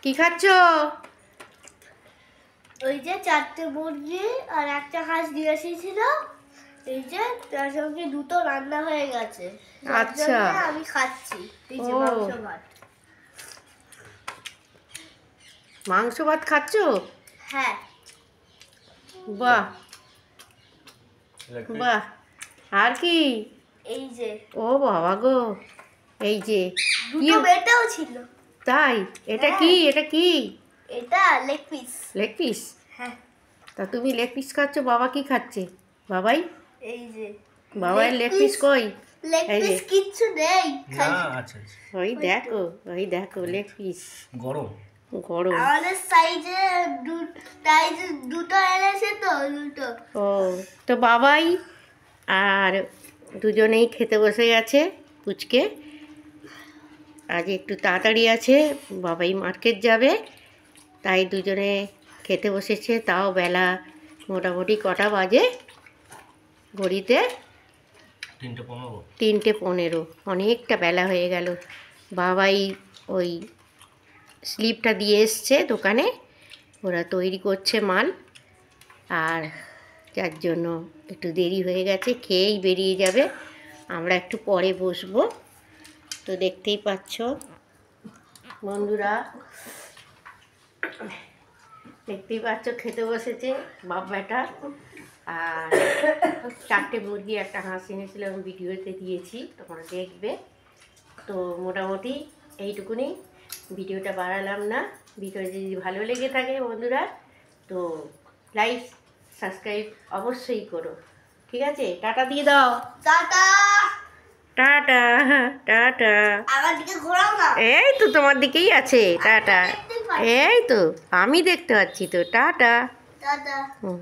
কি খাচ্ছ? ওই যে 4টে মুরগি আর একটা হাঁস দিয়ে এসেছিল, এই যে তার সঙ্গে দুটো রান্না হয়ে গেছে। আচ্ছা, আমি খাচ্ছি। এই যে ও। মাংস ভাত। মাংস ভাত খাচ্ছ? হ্যাঁ। বাহ বাহ। আর কি? এই যে ও বাবা গো, এই যে কি? দুটো বেটাও ছিল। তাই? এটা হ্যাঁ। কি? এটা কি? এটা লেগ পিস। Leg piece? হ্যাঁ। তা তুমি লেগ পিস খাচ্ছ, বাবা কি খাচ্ছে? বাবাই? এই যে বাবার লেগ পিস কই? লেগ এই যে পিস কিচ্ছু নেই। না, আচ্ছা আচ্ছা, ওই দেখো, ওই দেখো লেগ পিস গরম গরম। আমাদের সাইজে দুটো এনেছে তো, দুটো। ও, তো বাবাই আর দুজনেই খেতে বসে গেছে। পুচকে আজ একটু তাড়াতাড়ি আছে, বাবাই মার্কেট যাবে, তাই দুজনে খেতে বসেছে। তাও বেলা মোটামুটি কটা বাজে ঘড়িতে? 3:15। 3:15। অনেকটা বেলা হয়ে গেল। বাবাই ওই স্লিপটা দিয়ে এসছে দোকানে, ওরা তৈরি করছে মাল, আর যার জন্য একটু দেরি হয়ে গেছে। খেয়েই বেরিয়ে যাবে, আমরা একটু পরে বসবো। তো দেখতেই পাচ্ছ বন্ধুরা, দেখতেই পাচ্ছ খেতে বসেছে বাপ বেটা। আর 4টে মুরগি একটা হাঁস এনেছিলাম, ভিডিওতে দিয়েছি, তোমরা দেখবে। তো মোটামুটি এইটুকুনি, ভিডিওটা বাড়ালাম না। ভিডিওটা যদি ভালো লেগে থাকে বন্ধুরা, তো লাইক সাবস্ক্রাইব অবশ্যই করো, ঠিক আছে? টাটা দিয়ে দাও। টাটা। Tata tata. আমার দিকে ঘোরাও না। এই তো তোমার দিকেই আছে। টাটা। দেখতেই পাচ্ছি। এই তো আমি দেখতে পাচ্ছি তো। টাটা। টাটা। হুম।